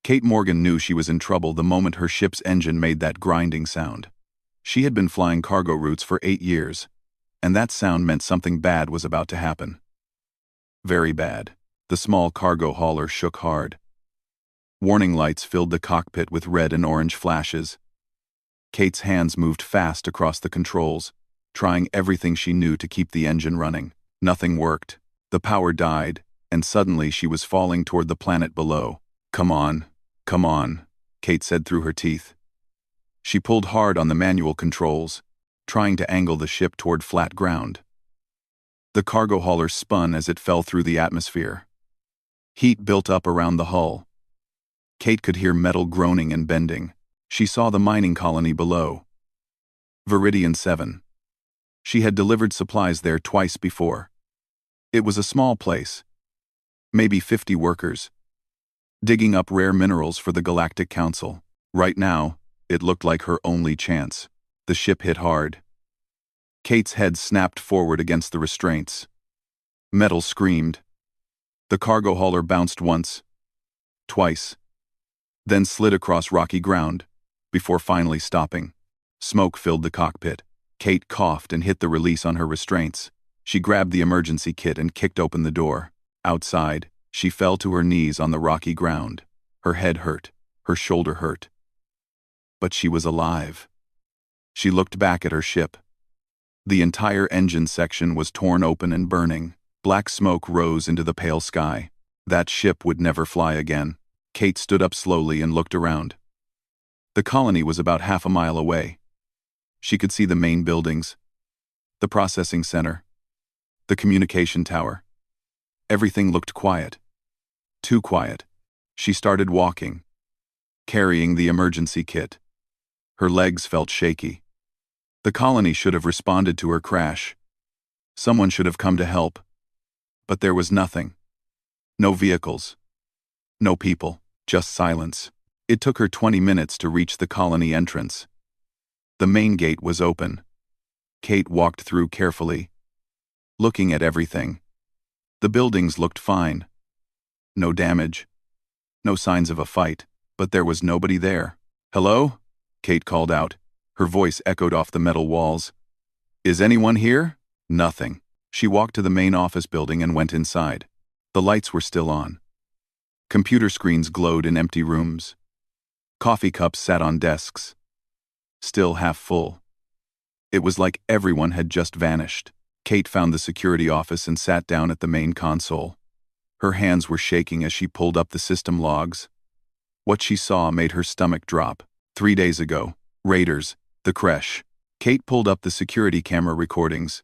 Kate Morgan knew she was in trouble the moment her ship's engine made that grinding sound. She had been flying cargo routes for 8 years, and that sound meant something bad was about to happen. Very bad. The small cargo hauler shook hard. Warning lights filled the cockpit with red and orange flashes. Kate's hands moved fast across the controls, trying everything she knew to keep the engine running. Nothing worked. The power died, and suddenly she was falling toward the planet below. "Come on," Kate said through her teeth. She pulled hard on the manual controls, trying to angle the ship toward flat ground. The cargo hauler spun as it fell through the atmosphere. Heat built up around the hull. Kate could hear metal groaning and bending. She saw the mining colony below. Viridian 7. She had delivered supplies there twice before. It was a small place. Maybe 50 workers, digging up rare minerals for the Galactic Council. Right now, it looked like her only chance. The ship hit hard. Kate's head snapped forward against the restraints. Metal screamed. The cargo hauler bounced once, twice, then slid across rocky ground, before finally stopping. Smoke filled the cockpit. Kate coughed and hit the release on her restraints. She grabbed the emergency kit and kicked open the door. Outside, she fell to her knees on the rocky ground. Her head hurt. Her shoulder hurt. But she was alive. She looked back at her ship. The entire engine section was torn open and burning. Black smoke rose into the pale sky. That ship would never fly again. Kate stood up slowly and looked around. The colony was about half a mile away. She could see the main buildings, the processing center, the communication tower. Everything looked quiet. Too quiet. She started walking, carrying the emergency kit. Her legs felt shaky. The colony should have responded to her crash. Someone should have come to help. But there was nothing. No vehicles. No people. Just silence. It took her 20 minutes to reach the colony entrance. The main gate was open. Kate walked through carefully, looking at everything. The buildings looked fine. No damage. No signs of a fight, but there was nobody there. "Hello?" Kate called out. Her voice echoed off the metal walls. "Is anyone here?" Nothing. She walked to the main office building and went inside. The lights were still on. Computer screens glowed in empty rooms. Coffee cups sat on desks, still half full. It was like everyone had just vanished. Kate found the security office and sat down at the main console. Her hands were shaking as she pulled up the system logs. What she saw made her stomach drop. 3 days ago, raiders, the creche. Kate pulled up the security camera recordings.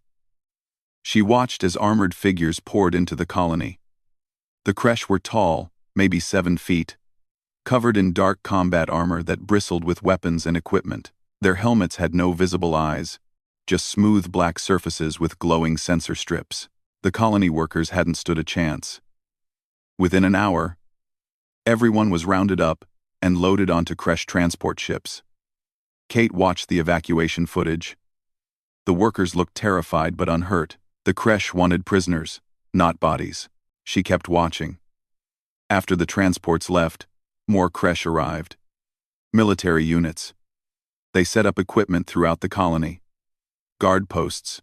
She watched as armored figures poured into the colony. The creche were tall, maybe 7 feet, covered in dark combat armor that bristled with weapons and equipment. Their helmets had no visible eyes, just smooth black surfaces with glowing sensor strips. The colony workers hadn't stood a chance. Within an hour, everyone was rounded up and loaded onto creche transport ships. Kate watched the evacuation footage. The workers looked terrified but unhurt. The creche wanted prisoners, not bodies. She kept watching. After the transports left, more creche arrived. Military units. They set up equipment throughout the colony. Guard posts,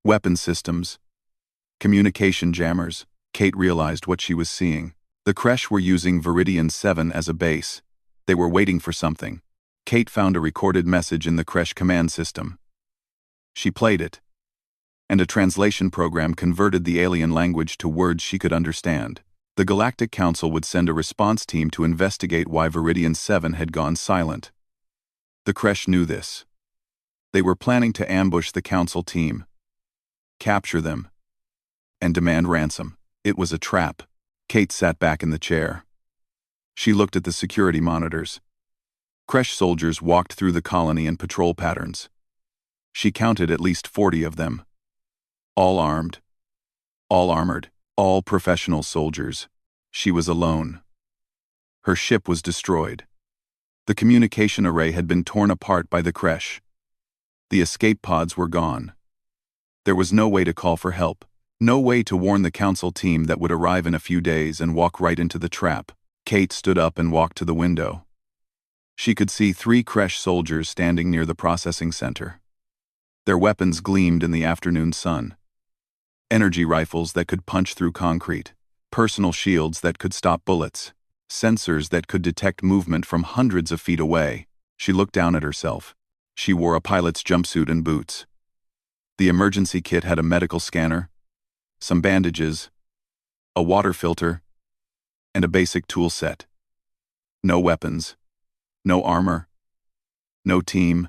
weapon systems, communication jammers. Kate realized what she was seeing. The creche were using Viridian 7 as a base. They were waiting for something. Kate found a recorded message in the creche command system. She played it, and a translation program converted the alien language to words she could understand. The Galactic Council would send a response team to investigate why Viridian 7 had gone silent. The creche knew this. They were planning to ambush the Council team, capture them, and demand ransom. It was a trap. Kate sat back in the chair. She looked at the security monitors. Creche soldiers walked through the colony in patrol patterns. She counted at least 40 of them. All armed, all armored, all professional soldiers. She was alone. Her ship was destroyed. The communication array had been torn apart by the creche. The escape pods were gone. There was no way to call for help, no way to warn the Council team that would arrive in a few days and walk right into the trap. Kate stood up and walked to the window. She could see 3 Kresh soldiers standing near the processing center. Their weapons gleamed in the afternoon sun. Energy rifles that could punch through concrete, personal shields that could stop bullets, sensors that could detect movement from hundreds of feet away. She looked down at herself. She wore a pilot's jumpsuit and boots. The emergency kit had a medical scanner, some bandages, a water filter, and a basic tool set. No weapons, no armor, no team,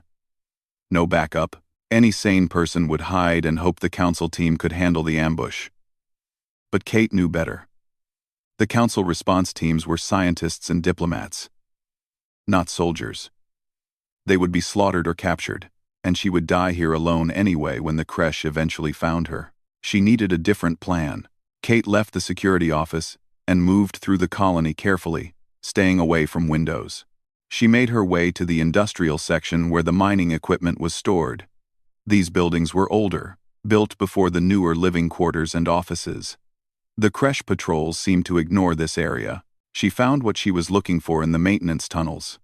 no backup. Any sane person would hide and hope the council team could handle the ambush. But Kate knew better. The council response teams were scientists and diplomats, not soldiers. They would be slaughtered or captured, and she would die here alone anyway when the Kresh eventually found her. She needed a different plan. Kate left the security office and moved through the colony carefully, staying away from windows. She made her way to the industrial section where the mining equipment was stored. These buildings were older, built before the newer living quarters and offices. The Kresh patrols seemed to ignore this area. She found what she was looking for in the maintenance tunnels.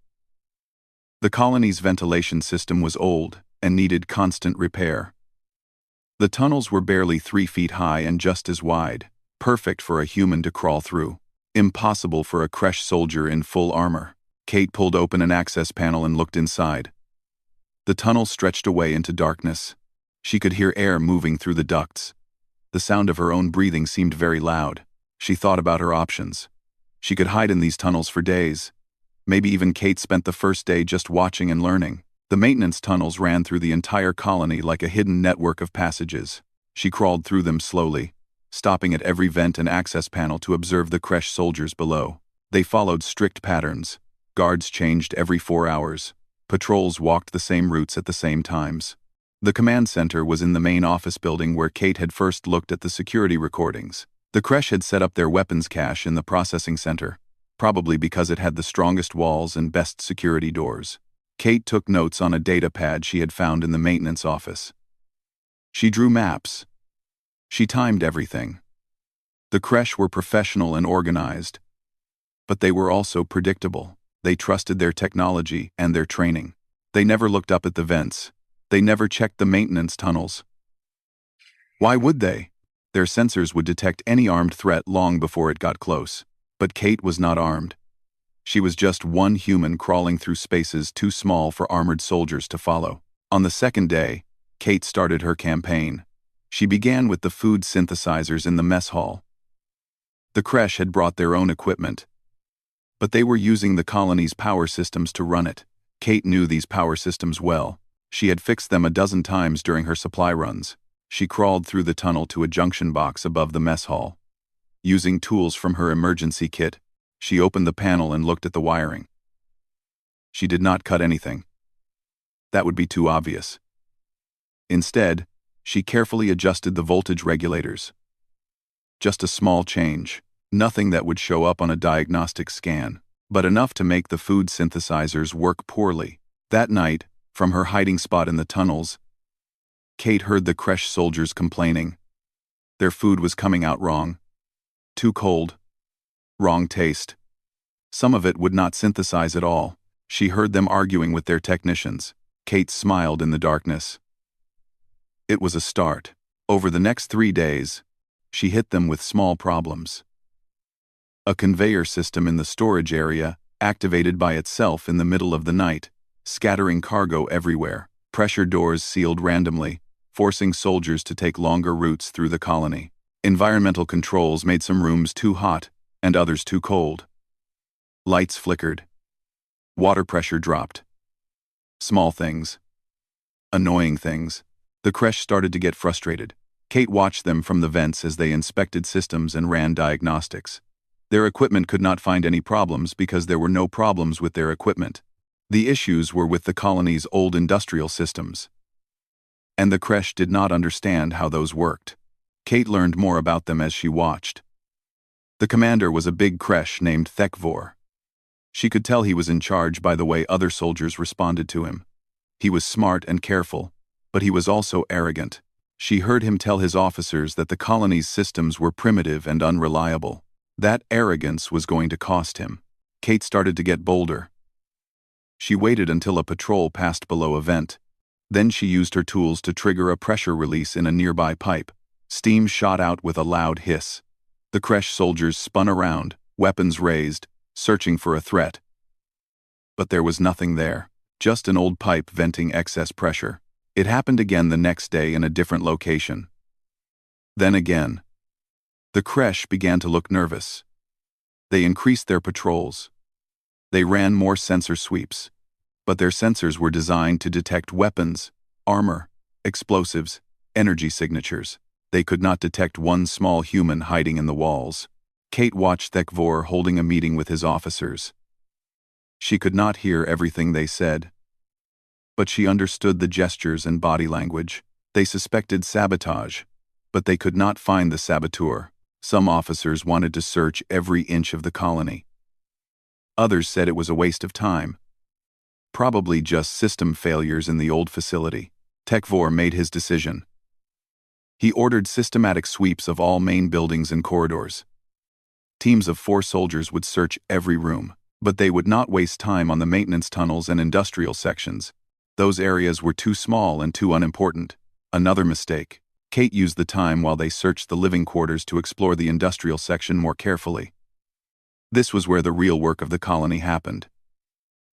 The colony's ventilation system was old and needed constant repair. The tunnels were barely 3 feet high and just as wide, perfect for a human to crawl through. Impossible for a Kresh soldier in full armor. Kate pulled open an access panel and looked inside. The tunnel stretched away into darkness. She could hear air moving through the ducts. The sound of her own breathing seemed very loud. She thought about her options. She could hide in these tunnels for days. Maybe even Kate spent the first day just watching and learning. The maintenance tunnels ran through the entire colony like a hidden network of passages. She crawled through them slowly, stopping at every vent and access panel to observe the Kresh soldiers below. They followed strict patterns. Guards changed every 4 hours. Patrols walked the same routes at the same times. The command center was in the main office building where Kate had first looked at the security recordings. The Kresh had set up their weapons cache in the processing center, probably because it had the strongest walls and best security doors. Kate took notes on a data pad she had found in the maintenance office. She drew maps. She timed everything. The Kresh were professional and organized, but they were also predictable. They trusted their technology and their training. They never looked up at the vents. They never checked the maintenance tunnels. Why would they? Their sensors would detect any armed threat long before it got close. But Kate was not armed. She was just one human crawling through spaces too small for armored soldiers to follow. On the second day, Kate started her campaign. She began with the food synthesizers in the mess hall. The Kresh had brought their own equipment, but they were using the colony's power systems to run it. Kate knew these power systems well. She had fixed them a dozen times during her supply runs. She crawled through the tunnel to a junction box above the mess hall. Using tools from her emergency kit, she opened the panel and looked at the wiring. She did not cut anything. That would be too obvious. Instead, she carefully adjusted the voltage regulators. Just a small change. Nothing that would show up on a diagnostic scan, but enough to make the food synthesizers work poorly. That night, from her hiding spot in the tunnels, Kate heard the Kresh soldiers complaining. Their food was coming out wrong. Too cold. Wrong taste. Some of it would not synthesize at all. She heard them arguing with their technicians. Kate smiled in the darkness. It was a start. Over the next 3 days, she hit them with small problems. A conveyor system in the storage area activated by itself in the middle of the night, scattering cargo everywhere. Pressure doors sealed randomly, forcing soldiers to take longer routes through the colony. Environmental controls made some rooms too hot and others too cold. Lights flickered. Water pressure dropped. Small things. Annoying things. The Kresh started to get frustrated. Kate watched them from the vents as they inspected systems and ran diagnostics. Their equipment could not find any problems because there were no problems with their equipment. The issues were with the colony's old industrial systems. And the Kresh did not understand how those worked. Kate learned more about them as she watched. The commander was a big Kresh named Thekvor. She could tell he was in charge by the way other soldiers responded to him. He was smart and careful, but he was also arrogant. She heard him tell his officers that the colony's systems were primitive and unreliable. That arrogance was going to cost him. Kate started to get bolder. She waited until a patrol passed below a vent. Then she used her tools to trigger a pressure release in a nearby pipe. Steam shot out with a loud hiss. The Kresh soldiers spun around, weapons raised, searching for a threat. But there was nothing there, just an old pipe venting excess pressure. It happened again the next day in a different location. Then again. The Kresh began to look nervous. They increased their patrols. They ran more sensor sweeps. But their sensors were designed to detect weapons, armor, explosives, energy signatures. They could not detect one small human hiding in the walls. Kate watched HFY holding a meeting with his officers. She could not hear everything they said, but she understood the gestures and body language. They suspected sabotage, but they could not find the saboteur. Some officers wanted to search every inch of the colony. Others said it was a waste of time. Probably just system failures in the old facility. HFY made his decision. He ordered systematic sweeps of all main buildings and corridors. Teams of 4 soldiers would search every room, but they would not waste time on the maintenance tunnels and industrial sections. Those areas were too small and too unimportant. Another mistake. Kate used the time while they searched the living quarters to explore the industrial section more carefully. This was where the real work of the colony happened.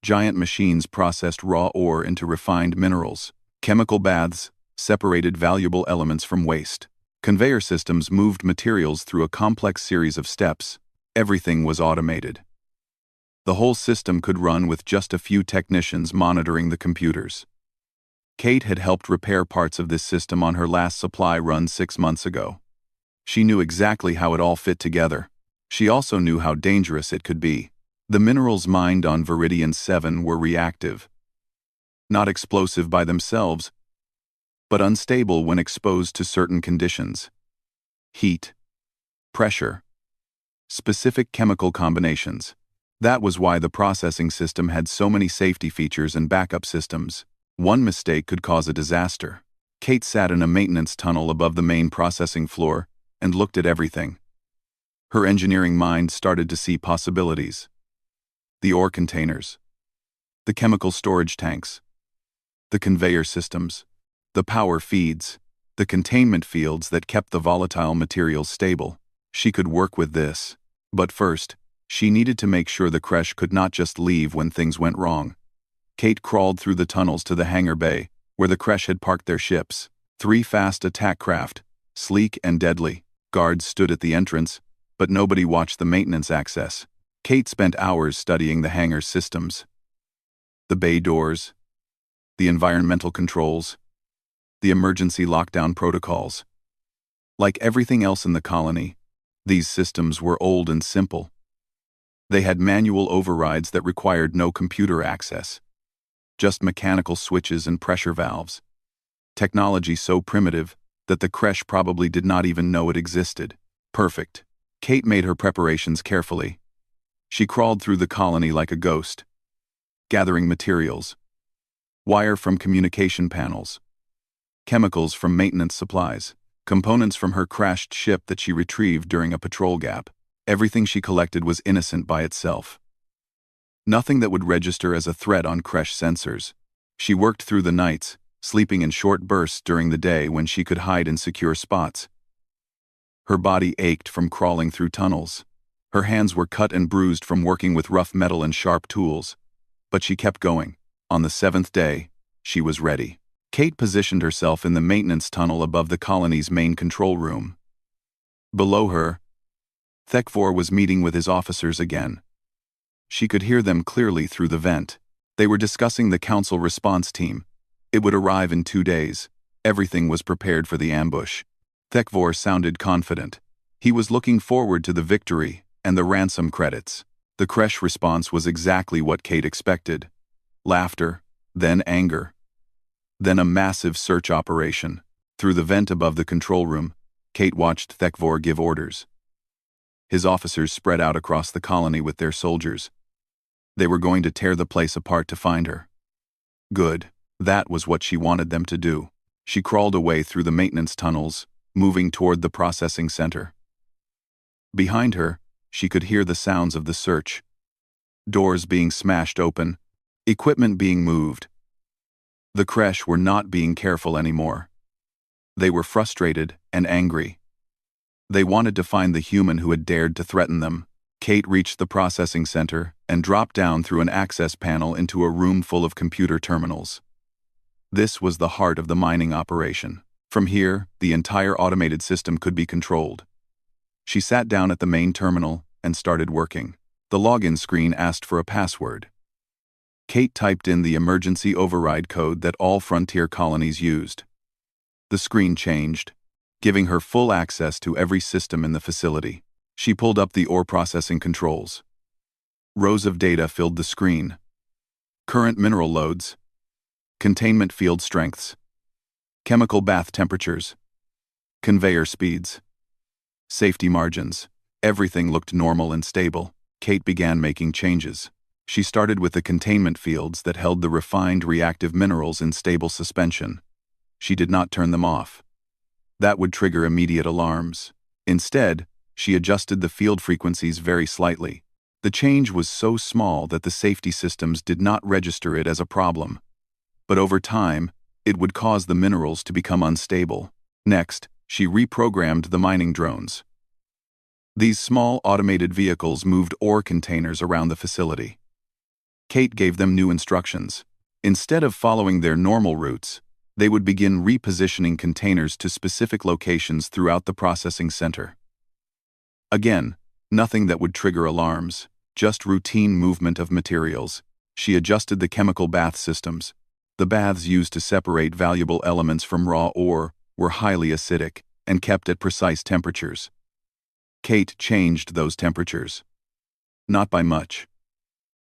Giant machines processed raw ore into refined minerals. Chemical baths separated valuable elements from waste. Conveyor systems moved materials through a complex series of steps. Everything was automated. The whole system could run with just a few technicians monitoring the computers. Kate had helped repair parts of this system on her last supply run 6 months ago. She knew exactly how it all fit together. She also knew how dangerous it could be. The minerals mined on Viridian 7 were reactive. Not explosive by themselves, but unstable when exposed to certain conditions. Heat, pressure, specific chemical combinations. That was why the processing system had so many safety features and backup systems. One mistake could cause a disaster. Kate sat in a maintenance tunnel above the main processing floor and looked at everything. Her engineering mind started to see possibilities. The ore containers, the chemical storage tanks, the conveyor systems, the power feeds, the containment fields that kept the volatile materials stable. She could work with this. But first, she needed to make sure the Kresh could not just leave when things went wrong. Kate crawled through the tunnels to the hangar bay, where the Kresh had parked their ships. 3 fast attack craft, sleek and deadly. Guards stood at the entrance, but nobody watched the maintenance access. Kate spent hours studying the hangar's systems. The bay doors, the environmental controls, the emergency lockdown protocols. Like everything else in the colony, these systems were old and simple. They had manual overrides that required no computer access, just mechanical switches and pressure valves. Technology so primitive that the Kresh probably did not even know it existed. Perfect. Kate made her preparations carefully. She crawled through the colony like a ghost, gathering materials, wire from communication panels, chemicals from maintenance supplies, components from her crashed ship that she retrieved during a patrol gap. Everything she collected was innocent by itself. Nothing that would register as a threat on Kresh sensors. She worked through the nights, sleeping in short bursts during the day when she could hide in secure spots. Her body ached from crawling through tunnels. Her hands were cut and bruised from working with rough metal and sharp tools. But she kept going. On the 7th day, she was ready. Kate positioned herself in the maintenance tunnel above the colony's main control room. Below her, HFY was meeting with his officers again. She could hear them clearly through the vent. They were discussing the council response team. It would arrive in 2 days. Everything was prepared for the ambush. HFY sounded confident. He was looking forward to the victory and the ransom credits. The Kresh response was exactly what Kate expected. Laughter, then anger. Then a massive search operation. Through the vent above the control room, Kate watched HFY give orders. His officers spread out across the colony with their soldiers. They were going to tear the place apart to find her. Good. That was what she wanted them to do. She crawled away through the maintenance tunnels, moving toward the processing center. Behind her, she could hear the sounds of the search. Doors being smashed open, equipment being moved. The Kresh were not being careful anymore. They were frustrated and angry. They wanted to find the human who had dared to threaten them. Kate reached the processing center and dropped down through an access panel into a room full of computer terminals. This was the heart of the mining operation. From here, the entire automated system could be controlled. She sat down at the main terminal and started working. The login screen asked for a password. Kate typed in the emergency override code that all Frontier colonies used. The screen changed, giving her full access to every system in the facility. She pulled up the ore processing controls. Rows of data filled the screen. Current mineral loads, containment field strengths, chemical bath temperatures, conveyor speeds, safety margins. Everything looked normal and stable. Kate began making changes. She started with the containment fields that held the refined reactive minerals in stable suspension. She did not turn them off. That would trigger immediate alarms. Instead, she adjusted the field frequencies very slightly. The change was so small that the safety systems did not register it as a problem. But over time, it would cause the minerals to become unstable. Next, she reprogrammed the mining drones. These small automated vehicles moved ore containers around the facility. Kate gave them new instructions. Instead of following their normal routes, they would begin repositioning containers to specific locations throughout the processing center. Again, nothing that would trigger alarms, just routine movement of materials. She adjusted the chemical bath systems. The baths used to separate valuable elements from raw ore were highly acidic and kept at precise temperatures. Kate changed those temperatures. Not by much.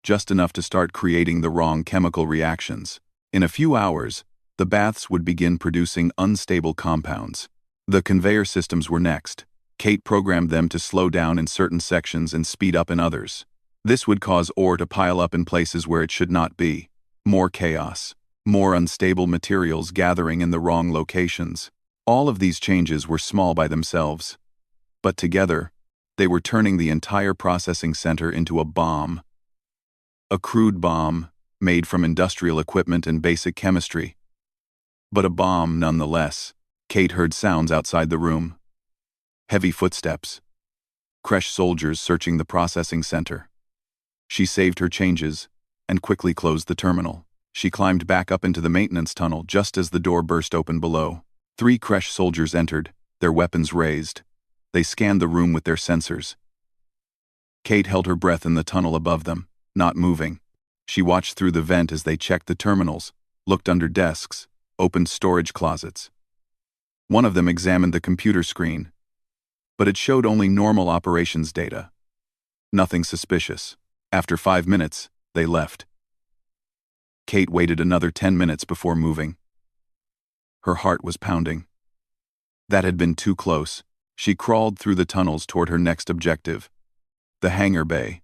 Just enough to start creating the wrong chemical reactions. In a few hours, the baths would begin producing unstable compounds. The conveyor systems were next. Kate programmed them to slow down in certain sections and speed up in others. This would cause ore to pile up in places where it should not be. More chaos. More unstable materials gathering in the wrong locations. All of these changes were small by themselves. But together, they were turning the entire processing center into a bomb. A crude bomb, made from industrial equipment and basic chemistry. But a bomb nonetheless. Kate heard sounds outside the room. Heavy footsteps. Kresh soldiers searching the processing center. She saved her changes and quickly closed the terminal. She climbed back up into the maintenance tunnel just as the door burst open below. 3 Kresh soldiers entered, their weapons raised. They scanned the room with their sensors. Kate held her breath in the tunnel above them, not moving. She watched through the vent as they checked the terminals, looked under desks, opened storage closets. One of them examined the computer screen, but it showed only normal operations data. Nothing suspicious. After 5 minutes, they left. Kate waited another 10 minutes before moving. Her heart was pounding. That had been too close. She crawled through the tunnels toward her next objective, the hangar bay.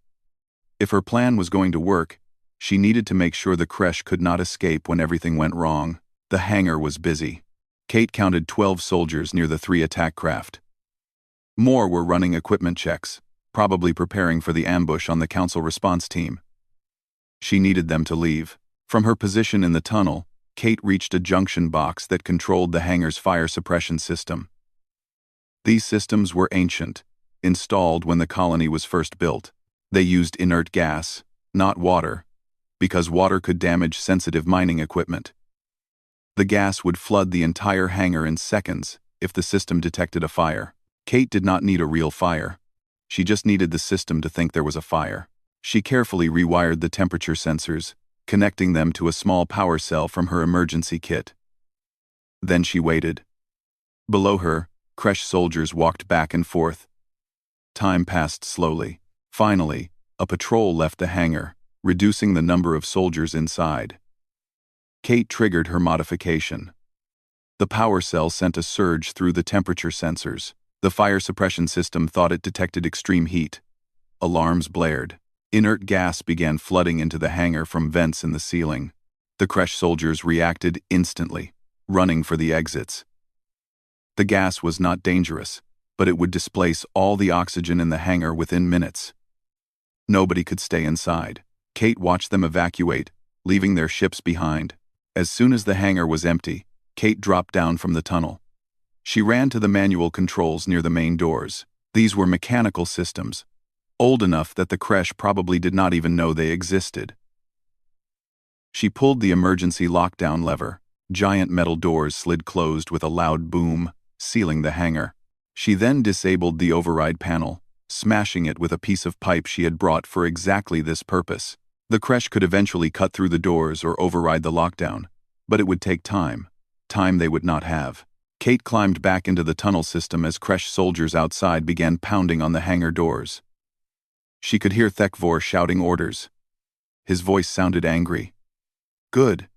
If her plan was going to work, she needed to make sure the Kresh could not escape when everything went wrong. The hangar was busy. Kate counted 12 soldiers near the 3 attack craft. More were running equipment checks, probably preparing for the ambush on the council response team. She needed them to leave. From her position in the tunnel, Kate reached a junction box that controlled the hangar's fire suppression system. These systems were ancient, installed when the colony was first built. They used inert gas, not water, because water could damage sensitive mining equipment. The gas would flood the entire hangar in seconds if the system detected a fire. Kate did not need a real fire. She just needed the system to think there was a fire. She carefully rewired the temperature sensors, connecting them to a small power cell from her emergency kit. Then she waited. Below her, Kresh soldiers walked back and forth. Time passed slowly. Finally, a patrol left the hangar, reducing the number of soldiers inside. Kate triggered her modification. The power cell sent a surge through the temperature sensors. The fire suppression system thought it detected extreme heat. Alarms blared. Inert gas began flooding into the hangar from vents in the ceiling. The Kresh soldiers reacted instantly, running for the exits. The gas was not dangerous, but it would displace all the oxygen in the hangar within minutes. Nobody could stay inside. Kate watched them evacuate, leaving their ships behind. As soon as the hangar was empty, Kate dropped down from the tunnel. She ran to the manual controls near the main doors. These were mechanical systems, old enough that the creche probably did not even know they existed. She pulled the emergency lockdown lever. Giant metal doors slid closed with a loud boom, sealing the hangar. She then disabled the override panel, smashing it with a piece of pipe she had brought for exactly this purpose. The creche could eventually cut through the doors or override the lockdown, but it would take time they would not have. Kate climbed back into the tunnel system as creche soldiers outside began pounding on the hangar doors. She could hear Thekvor shouting orders. His voice sounded angry. Good.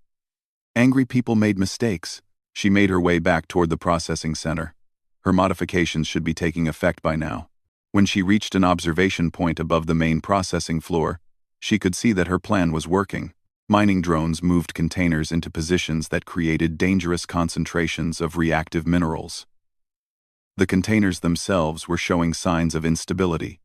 Angry people made mistakes. She made her way back toward the processing center. Her modifications should be taking effect by now. When she reached an observation point above the main processing floor, she could see that her plan was working. Mining drones moved containers into positions that created dangerous concentrations of reactive minerals. The containers themselves were showing signs of instability.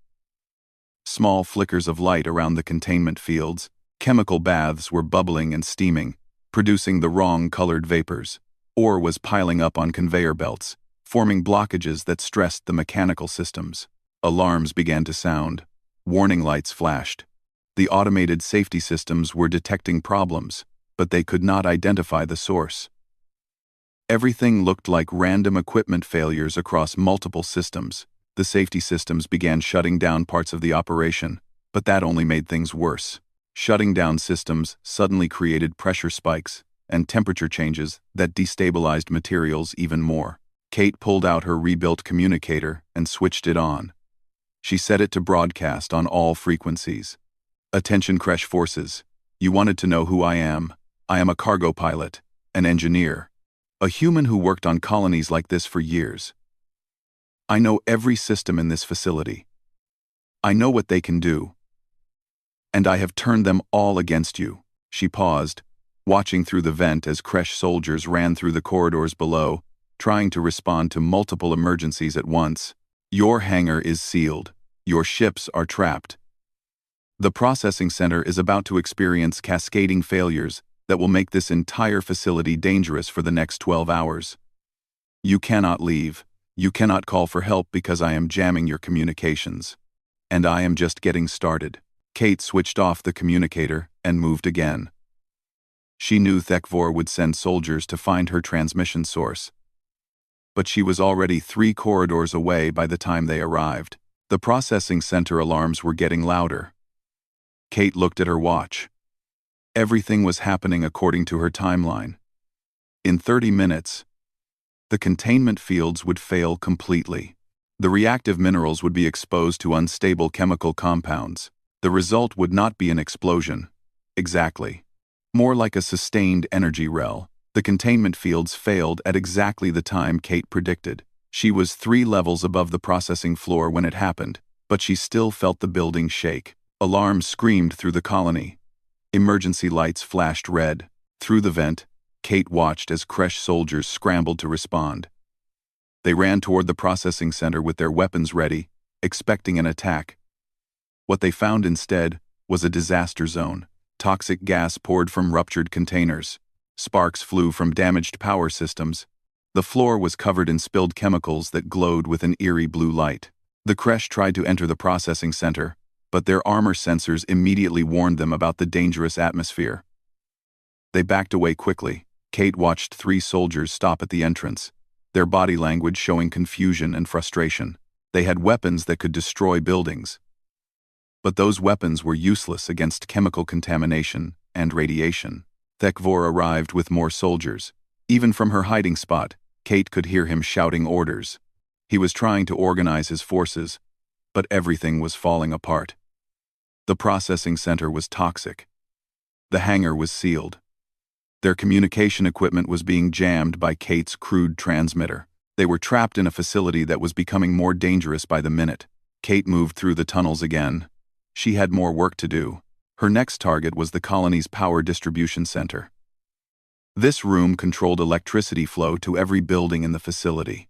Small flickers of light around the containment fields, chemical baths were bubbling and steaming, producing the wrong colored vapors. Ore was piling up on conveyor belts, forming blockages that stressed the mechanical systems. Alarms began to sound. Warning lights flashed. The automated safety systems were detecting problems, but they could not identify the source. Everything looked like random equipment failures across multiple systems. The safety systems began shutting down parts of the operation, but that only made things worse. Shutting down systems suddenly created pressure spikes and temperature changes that destabilized materials even more. Kate pulled out her rebuilt communicator and switched it on. She set it to broadcast on all frequencies. Attention creche forces. You wanted to know who I am. I am a cargo pilot, an engineer, a human who worked on colonies like this for years. I know every system in this facility. I know what they can do. And I have turned them all against you. She paused, watching through the vent as creche soldiers ran through the corridors below, trying to respond to multiple emergencies at once. Your hangar is sealed. Your ships are trapped. The processing center is about to experience cascading failures that will make this entire facility dangerous for the next 12 hours. You cannot leave. You cannot call for help because I am jamming your communications. And I am just getting started. Kate switched off the communicator and moved again. She knew Thekvor would send soldiers to find her transmission source. But she was already 3 corridors away by the time they arrived. The processing center alarms were getting louder. Kate looked at her watch. Everything was happening according to her timeline. In 30 minutes, the containment fields would fail completely. The reactive minerals would be exposed to unstable chemical compounds. The result would not be an explosion. Exactly. More like a sustained energy rel. The containment fields failed at exactly the time Kate predicted. She was 3 levels above the processing floor when it happened, but she still felt the building shake. Alarms screamed through the colony. Emergency lights flashed red. Through the vent, Kate watched as creche soldiers scrambled to respond. They ran toward the processing center with their weapons ready, expecting an attack. What they found instead was a disaster zone. Toxic gas poured from ruptured containers. Sparks flew from damaged power systems. The floor was covered in spilled chemicals that glowed with an eerie blue light. The creche tried to enter the processing center, but their armor sensors immediately warned them about the dangerous atmosphere. They backed away quickly. Kate watched 3 soldiers stop at the entrance, their body language showing confusion and frustration. They had weapons that could destroy buildings. But those weapons were useless against chemical contamination and radiation. Thekvor arrived with more soldiers. Even from her hiding spot, Kate could hear him shouting orders. He was trying to organize his forces, but everything was falling apart. The processing center was toxic. The hangar was sealed. Their communication equipment was being jammed by Kate's crude transmitter. They were trapped in a facility that was becoming more dangerous by the minute. Kate moved through the tunnels again. She had more work to do. Her next target was the colony's power distribution center. This room controlled electricity flow to every building in the facility.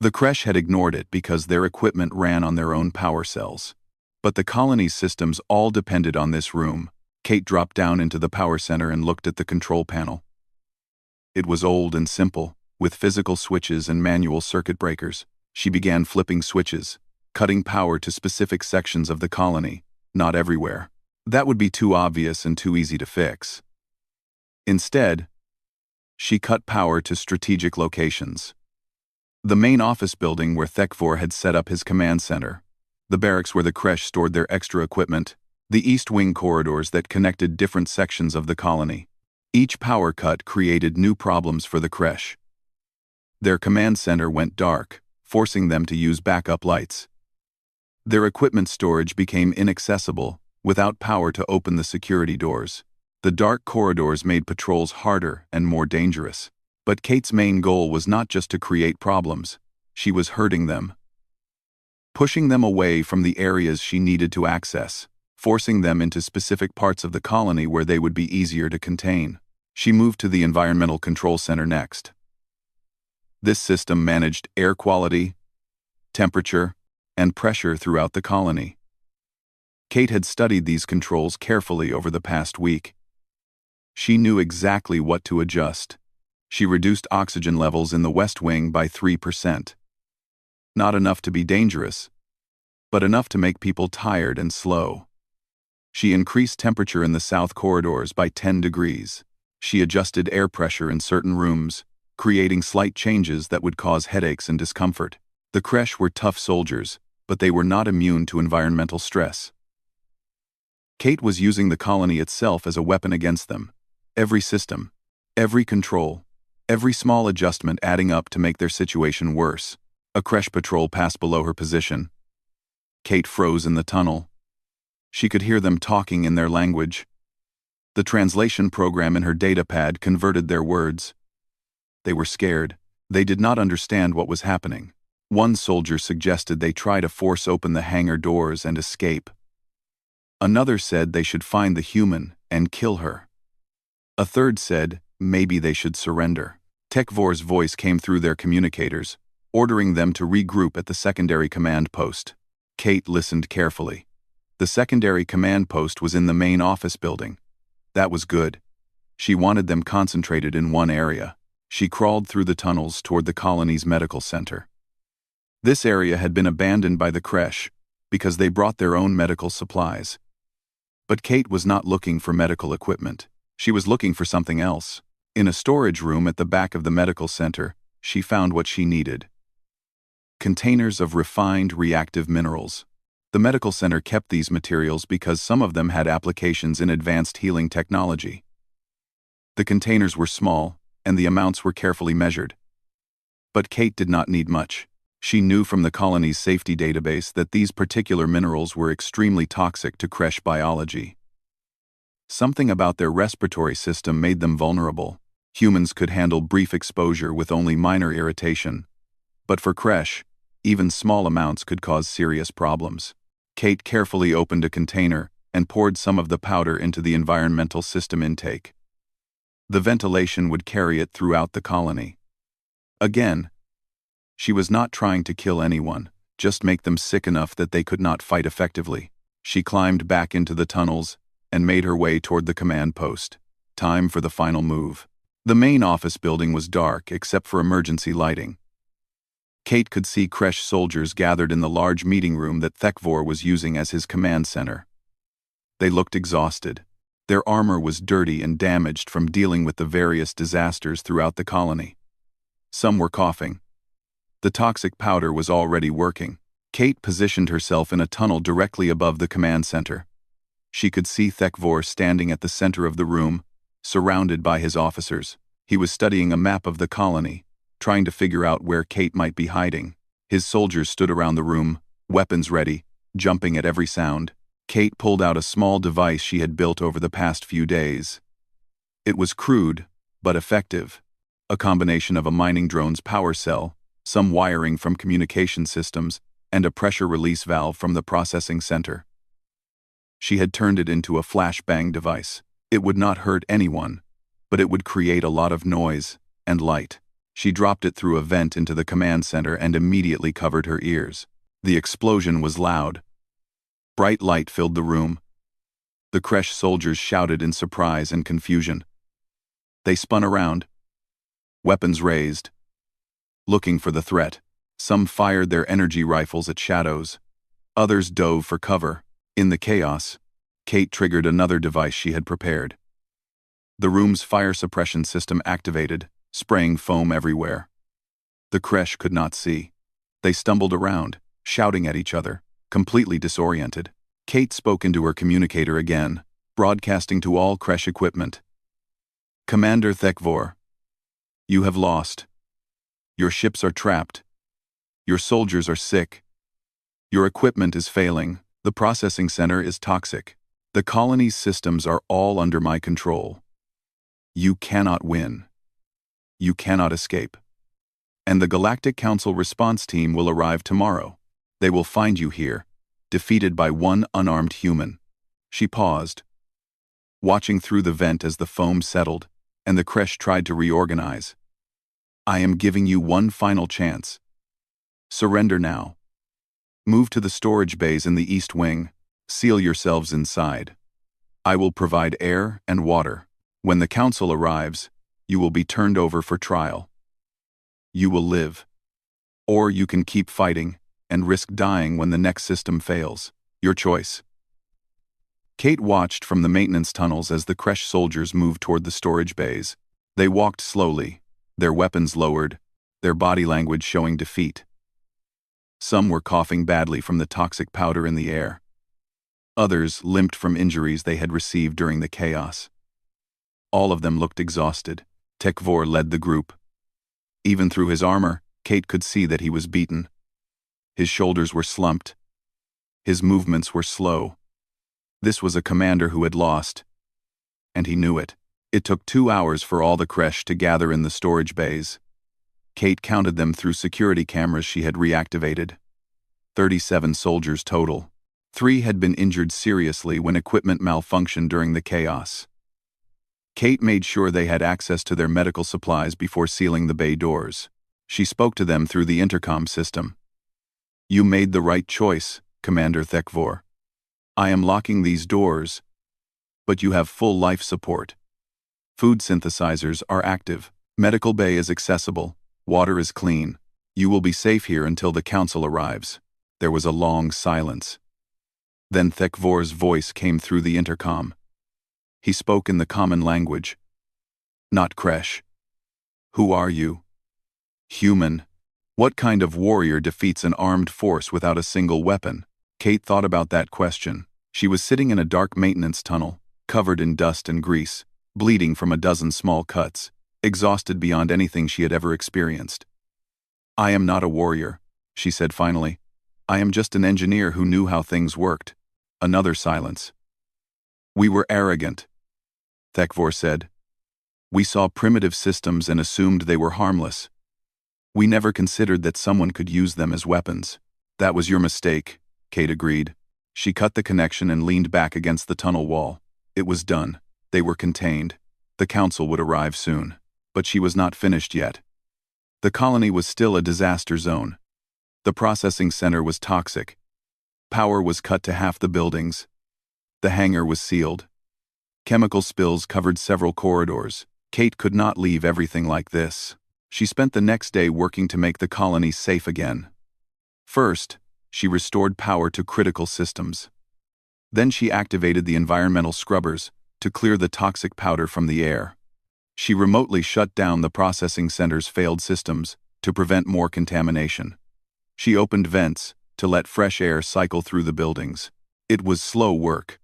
The creche had ignored it because their equipment ran on their own power cells. But the colony's systems all depended on this room. Kate dropped down into the power center and looked at the control panel. It was old and simple, with physical switches and manual circuit breakers. She began flipping switches, cutting power to specific sections of the colony, not everywhere. That would be too obvious and too easy to fix. Instead, she cut power to strategic locations. The main office building where Thekvor had set up his command center, the barracks where the creche stored their extra equipment, the east wing corridors that connected different sections of the colony. Each power cut created new problems for the creche. Their command center went dark, forcing them to use backup lights. Their equipment storage became inaccessible, without power to open the security doors. The dark corridors made patrols harder and more dangerous. But Kate's main goal was not just to create problems, she was hurting them. Pushing them away from the areas she needed to access, forcing them into specific parts of the colony where they would be easier to contain. She moved to the Environmental Control Center next. This system managed air quality, temperature, and pressure throughout the colony. Kate had studied these controls carefully over the past week. She knew exactly what to adjust. She reduced oxygen levels in the West Wing by 3%. Not enough to be dangerous, but enough to make people tired and slow. She increased temperature in the south corridors by 10 degrees. She adjusted air pressure in certain rooms, creating slight changes that would cause headaches and discomfort. The creche were tough soldiers, but they were not immune to environmental stress. Kate was using the colony itself as a weapon against them. Every system, every control, every small adjustment adding up to make their situation worse. A creche patrol passed below her position. Kate froze in the tunnel. She could hear them talking in their language. The translation program in her datapad converted their words. They were scared. They did not understand what was happening. One soldier suggested they try to force open the hangar doors and escape. Another said they should find the human and kill her. A third said maybe they should surrender. Thekvor's voice came through their communicators, ordering them to regroup at the secondary command post. Kate listened carefully. The secondary command post was in the main office building. That was good. She wanted them concentrated in one area. She crawled through the tunnels toward the colony's medical center. This area had been abandoned by the creche because they brought their own medical supplies. But Kate was not looking for medical equipment. She was looking for something else. In a storage room at the back of the medical center, she found what she needed. Containers of refined reactive minerals. The medical center kept these materials because some of them had applications in advanced healing technology. The containers were small, and the amounts were carefully measured. But Kate did not need much. She knew from the colony's safety database that these particular minerals were extremely toxic to creche biology. Something about their respiratory system made them vulnerable. Humans could handle brief exposure with only minor irritation. But for creche, even small amounts could cause serious problems. Kate carefully opened a container and poured some of the powder into the environmental system intake. The ventilation would carry it throughout the colony. Again, she was not trying to kill anyone, just make them sick enough that they could not fight effectively. She climbed back into the tunnels and made her way toward the command post. Time for the final move. The main office building was dark except for emergency lighting. Kate could see creche soldiers gathered in the large meeting room that Thekvor was using as his command center. They looked exhausted. Their armor was dirty and damaged from dealing with the various disasters throughout the colony. Some were coughing. The toxic powder was already working. Kate positioned herself in a tunnel directly above the command center. She could see Thekvor standing at the center of the room, surrounded by his officers. He was studying a map of the colony, trying to figure out where Kate might be hiding. His soldiers stood around the room, weapons ready, jumping at every sound. Kate pulled out a small device she had built over the past few days. It was crude, but effective. A combination of a mining drone's power cell, some wiring from communication systems, and a pressure release valve from the processing center. She had turned it into a flashbang device. It would not hurt anyone, but it would create a lot of noise and light. She dropped it through a vent into the command center and immediately covered her ears. The explosion was loud. Bright light filled the room. The Kresh soldiers shouted in surprise and confusion. They spun around, weapons raised, looking for the threat. Some fired their energy rifles at shadows. Others dove for cover. In the chaos, Kate triggered another device she had prepared. The room's fire suppression system activated, spraying foam everywhere. The Kresh could not see. They stumbled around, shouting at each other, completely disoriented. Kate spoke into her communicator again, broadcasting to all Kresh equipment. Commander Thekvor, you have lost. Your ships are trapped. Your soldiers are sick. Your equipment is failing. The processing center is toxic. The colony's systems are all under my control. You cannot win. You cannot escape. And the Galactic Council response team will arrive tomorrow. They will find you here, defeated by one unarmed human. She paused, watching through the vent as the foam settled, and the Kresh tried to reorganize. I am giving you one final chance. Surrender now. Move to the storage bays in the East Wing. Seal yourselves inside. I will provide air and water. When the Council arrives, you will be turned over for trial. You will live. Or you can keep fighting and risk dying when the next system fails. Your choice. Kate watched from the maintenance tunnels as the Kresh soldiers moved toward the storage bays. They walked slowly, their weapons lowered, their body language showing defeat. Some were coughing badly from the toxic powder in the air. Others limped from injuries they had received during the chaos. All of them looked exhausted. Thekvor led the group. Even through his armor, Kate could see that he was beaten. His shoulders were slumped. His movements were slow. This was a commander who had lost, and he knew it. It took 2 hours for all the Kresh to gather in the storage bays. Kate counted them through security cameras she had reactivated. 37 soldiers total. 3 had been injured seriously when equipment malfunctioned during the chaos. Kate made sure they had access to their medical supplies before sealing the bay doors. She spoke to them through the intercom system. You made the right choice, Commander Thekvor. I am locking these doors, but you have full life support. Food synthesizers are active. Medical bay is accessible. Water is clean. You will be safe here until the Council arrives. There was a long silence. Then Thekvor's voice came through the intercom. He spoke in the common language. Not Kresh. Who are you? Human. What kind of warrior defeats an armed force without a single weapon? Kate thought about that question. She was sitting in a dark maintenance tunnel, covered in dust and grease, bleeding from a dozen small cuts, exhausted beyond anything she had ever experienced. I am not a warrior, she said finally. I am just an engineer who knew how things worked. Another silence. We were arrogant, Thekvor said. We saw primitive systems and assumed they were harmless. We never considered that someone could use them as weapons. That was your mistake, Kate agreed. She cut the connection and leaned back against the tunnel wall. It was done. They were contained. The Council would arrive soon. But she was not finished yet. The colony was still a disaster zone. The processing center was toxic. Power was cut to half the buildings. The hangar was sealed. Chemical spills covered several corridors. Kate could not leave everything like this. She spent the next day working to make the colony safe again. First, she restored power to critical systems. Then she activated the environmental scrubbers to clear the toxic powder from the air. She remotely shut down the processing center's failed systems to prevent more contamination. She opened vents to let fresh air cycle through the buildings. It was slow work.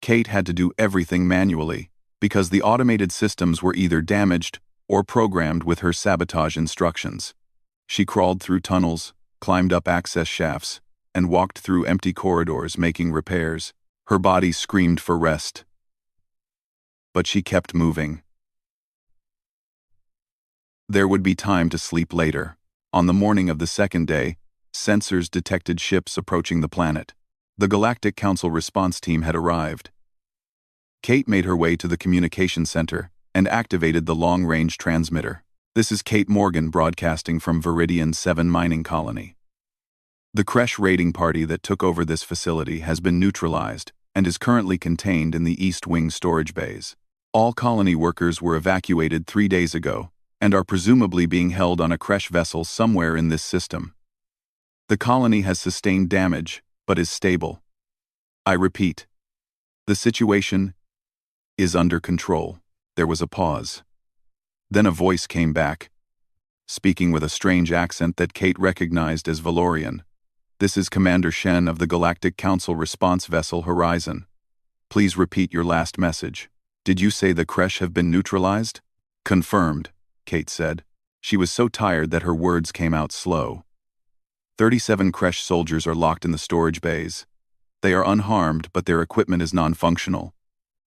Kate had to do everything manually because the automated systems were either damaged or programmed with her sabotage instructions. She crawled through tunnels, climbed up access shafts, and walked through empty corridors making repairs. Her body screamed for rest. But she kept moving. There would be time to sleep later. On the morning of the second day, sensors detected ships approaching the planet. The Galactic Council response team had arrived. Kate made her way to the communication center and activated the long-range transmitter. This is Kate Morgan broadcasting from Viridian 7 mining colony. The Kresh raiding party that took over this facility has been neutralized and is currently contained in the East Wing storage bays. All colony workers were evacuated 3 days ago and are presumably being held on a Kresh vessel somewhere in this system. The colony has sustained damage, but is stable. I repeat, the situation is under control. There was a pause. Then a voice came back, speaking with a strange accent that Kate recognized as Valorian. This is Commander Shen of the Galactic Council Response Vessel Horizon. Please repeat your last message. Did you say the Kresh have been neutralized? Confirmed, Kate said. She was so tired that her words came out slow. 37 Kresh soldiers are locked in the storage bays. They are unharmed, but their equipment is non-functional.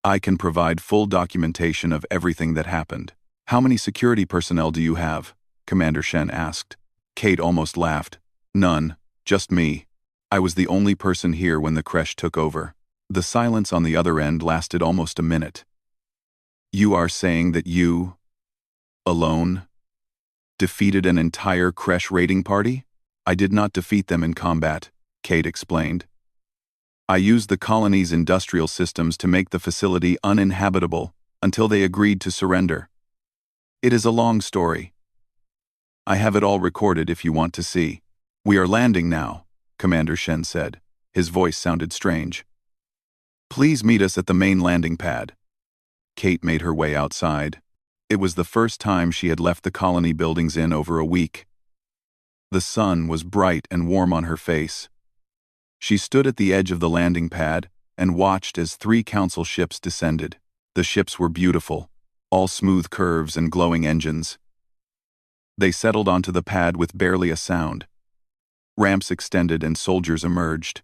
I can provide full documentation of everything that happened. How many security personnel do you have? Commander Shen asked. Kate almost laughed. None, just me. I was the only person here when the Kresh took over. The silence on the other end lasted almost a minute. You are saying that you, alone, defeated an entire Kresh raiding party? I did not defeat them in combat, Kate explained. I used the colony's industrial systems to make the facility uninhabitable until they agreed to surrender. It is a long story. I have it all recorded if you want to see. We are landing now, Commander Shen said. His voice sounded strange. Please meet us at the main landing pad. Kate made her way outside. It was the first time she had left the colony buildings in over a week. The sun was bright and warm on her face. She stood at the edge of the landing pad and watched as 3 council ships descended. The ships were beautiful, all smooth curves and glowing engines. They settled onto the pad with barely a sound. Ramps extended and soldiers emerged.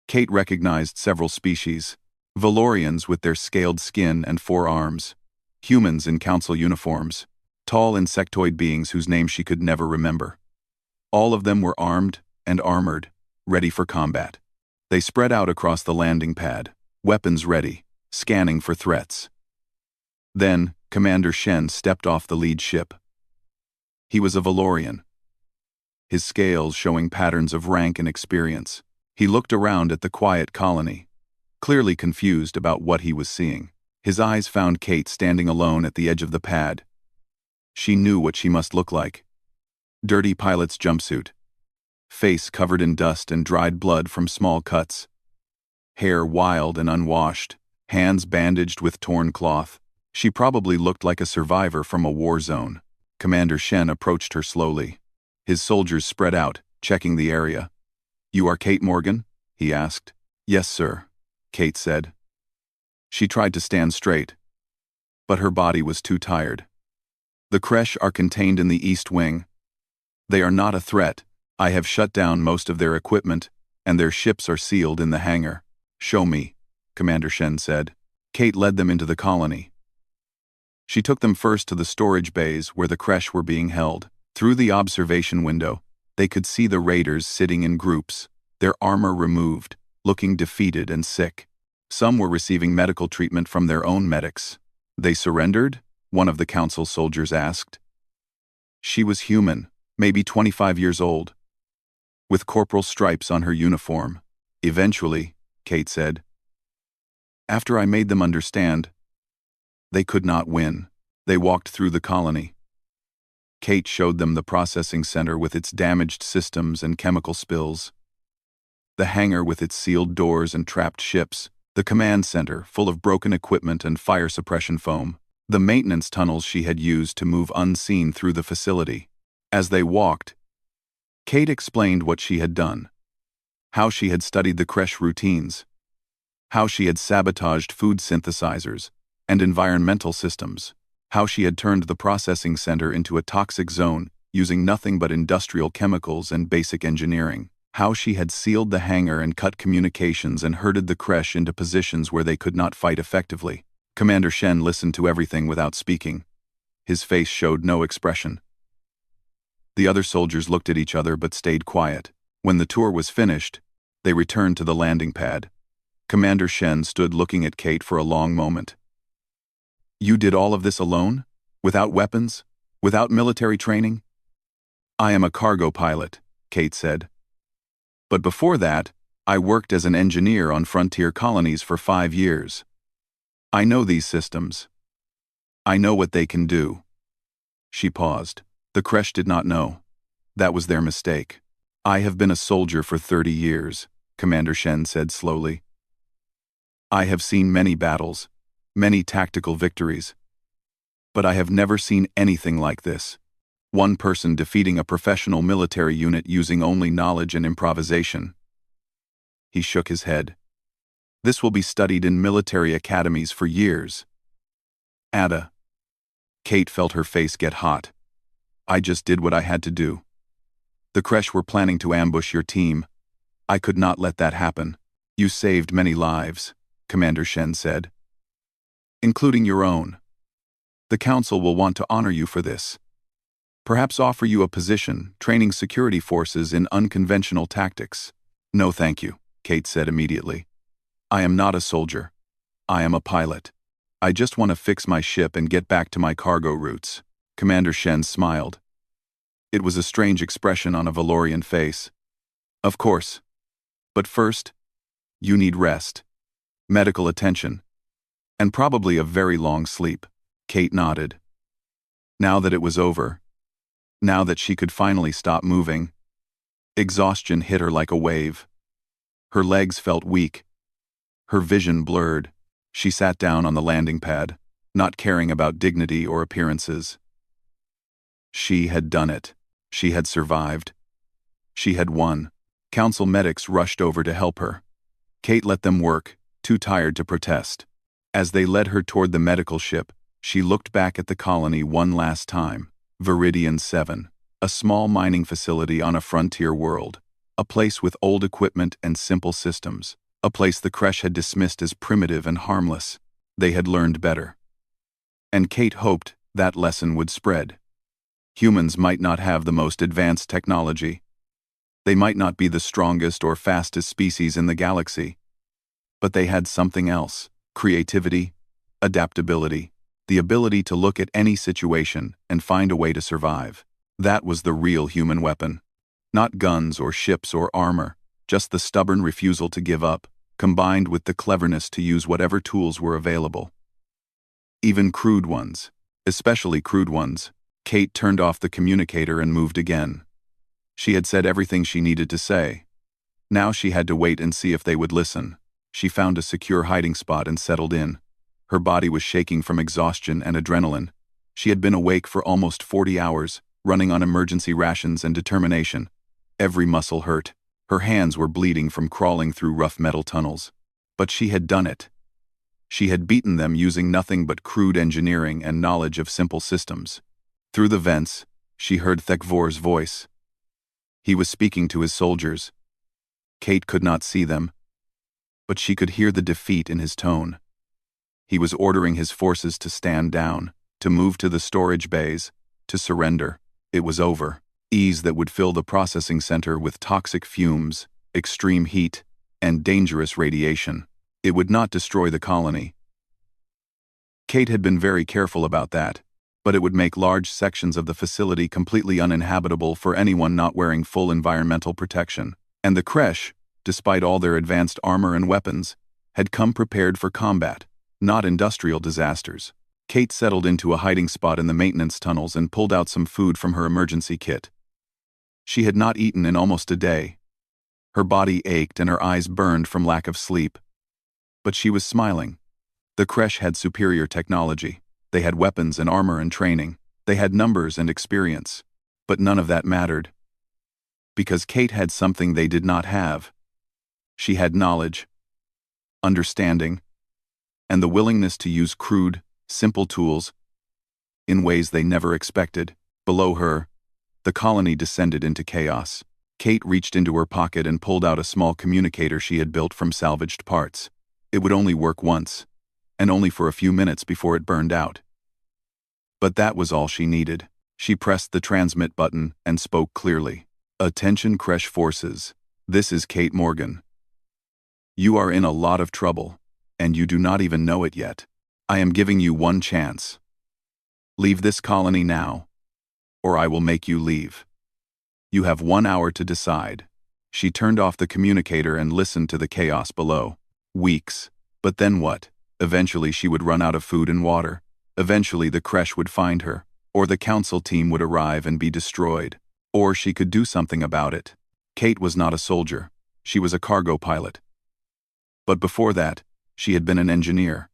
Kate recognized several species: Valorians with their scaled skin and 4 arms, humans in council uniforms, tall insectoid beings whose names she could never remember. All of them were armed and armored, ready for combat. They spread out across the landing pad, weapons ready, scanning for threats. Then, Commander Shen stepped off the lead ship. He was a Valorian, his scales showing patterns of rank and experience. He looked around at the quiet colony, clearly confused about what he was seeing. His eyes found Kate standing alone at the edge of the pad. She knew what she must look like. Dirty pilot's jumpsuit, face covered in dust and dried blood from small cuts, hair wild and unwashed, hands bandaged with torn cloth. She probably looked like a survivor from a war zone. Commander Shen approached her slowly. His soldiers spread out, checking the area. You are Kate Morgan? He asked. Yes, sir, Kate said. She tried to stand straight, but her body was too tired. The Kresh are contained in the East Wing. They are not a threat. I have shut down most of their equipment, and their ships are sealed in the hangar. Show me, Commander Shen said. Kate led them into the colony. She took them first to the storage bays where the Kresh were being held. Through the observation window, they could see the raiders sitting in groups, their armor removed, looking defeated and sick. Some were receiving medical treatment from their own medics. They surrendered? One of the council soldiers asked. She was human, maybe 25 years old, with corporal stripes on her uniform. Eventually, Kate said. After I made them understand, they could not win. They walked through the colony. Kate showed them the processing center with its damaged systems and chemical spills, the hangar with its sealed doors and trapped ships, the command center full of broken equipment and fire suppression foam, the maintenance tunnels she had used to move unseen through the facility. As they walked, Kate explained what she had done, how she had studied the Kresh routines, how she had sabotaged food synthesizers and environmental systems, how she had turned the processing center into a toxic zone using nothing but industrial chemicals and basic engineering, how she had sealed the hangar and cut communications and herded the Kresh into positions where they could not fight effectively. Commander Shen listened to everything without speaking. His face showed no expression. The other soldiers looked at each other but stayed quiet. When the tour was finished, they returned to the landing pad. Commander Shen stood looking at Kate for a long moment. You did all of this alone? Without weapons? Without military training? I am a cargo pilot, Kate said. But before that, I worked as an engineer on frontier colonies for 5 years. I know these systems. I know what they can do. She paused. The Kresh did not know. That was their mistake. I have been a soldier for 30 years, Commander Shen said slowly. I have seen many battles, many tactical victories. But I have never seen anything like this. One person defeating a professional military unit using only knowledge and improvisation. He shook his head. This will be studied in military academies for years. Ada. Kate felt her face get hot. I just did what I had to do. The Kresh were planning to ambush your team. I could not let that happen. You saved many lives, Commander Shen said. Including your own. The Council will want to honor you for this. Perhaps offer you a position training security forces in unconventional tactics. No thank you, Kate said immediately. I am not a soldier. I am a pilot. I just want to fix my ship and get back to my cargo routes. Commander Shen smiled. It was a strange expression on a Valorian face. Of course. But first, you need rest, medical attention, and probably a very long sleep. Kate nodded. Now that it was over, now that she could finally stop moving, exhaustion hit her like a wave. Her legs felt weak. Her vision blurred. She sat down on the landing pad, not caring about dignity or appearances. She had done it. She had survived. She had won. Council medics rushed over to help her. Kate let them work, too tired to protest. As they led her toward the medical ship, she looked back at the colony one last time. Viridian 7, a small mining facility on a frontier world, a place with old equipment and simple systems, a place the Kresh had dismissed as primitive and harmless. They had learned better. And Kate hoped that lesson would spread. Humans might not have the most advanced technology. They might not be the strongest or fastest species in the galaxy. But they had something else: creativity, adaptability, the ability to look at any situation and find a way to survive. That was the real human weapon. Not guns or ships or armor, just the stubborn refusal to give up, combined with the cleverness to use whatever tools were available. Even crude ones, especially crude ones. Kate turned off the communicator and moved again. She had said everything she needed to say. Now she had to wait and see if they would listen. She found a secure hiding spot and settled in. Her body was shaking from exhaustion and adrenaline. She had been awake for almost 40 hours, running on emergency rations and determination. Every muscle hurt. Her hands were bleeding from crawling through rough metal tunnels. But she had done it. She had beaten them using nothing but crude engineering and knowledge of simple systems. Through the vents, she heard Thekvor's voice. He was speaking to his soldiers. Kate could not see them, but she could hear the defeat in his tone. He was ordering his forces to stand down, to move to the storage bays, to surrender. It was over. Ease that would fill the processing center with toxic fumes, extreme heat, and dangerous radiation. It would not destroy the colony. Kate had been very careful about that, but it would make large sections of the facility completely uninhabitable for anyone not wearing full environmental protection. And the Kresh, despite all their advanced armor and weapons, had come prepared for combat, not industrial disasters. Kate settled into a hiding spot in the maintenance tunnels and pulled out some food from her emergency kit. She had not eaten in almost a day. Her body ached and her eyes burned from lack of sleep. But she was smiling. The Kresh had superior technology. They had weapons and armor and training. They had numbers and experience. But none of that mattered. Because Kate had something they did not have. She had knowledge, understanding, and the willingness to use crude, simple tools in ways they never expected. Below her, the colony descended into chaos. Kate reached into her pocket and pulled out a small communicator she had built from salvaged parts. It would only work once, and only for a few minutes before it burned out. But that was all she needed. She pressed the transmit button and spoke clearly. Attention Kresh forces. This is Kate Morgan. You are in a lot of trouble, and you do not even know it yet. I am giving you one chance. Leave this colony now, or I will make you leave. You have 1 hour to decide. She turned off the communicator and listened to the chaos below. Weeks. But then what? Eventually she would run out of food and water. Eventually the creche would find her, or the council team would arrive and be destroyed. Or she could do something about it. Kate was not a soldier. She was a cargo pilot. But before that, she had been an engineer.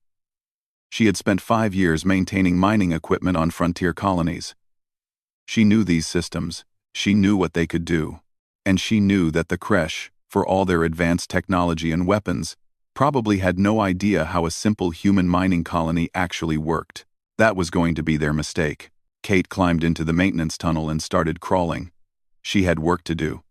She had spent 5 years maintaining mining equipment on frontier colonies. She knew these systems, she knew what they could do. And she knew that the creche, for all their advanced technology and weapons, probably had no idea how a simple human mining colony actually worked. That was going to be their mistake. Kate climbed into the maintenance tunnel and started crawling. She had work to do.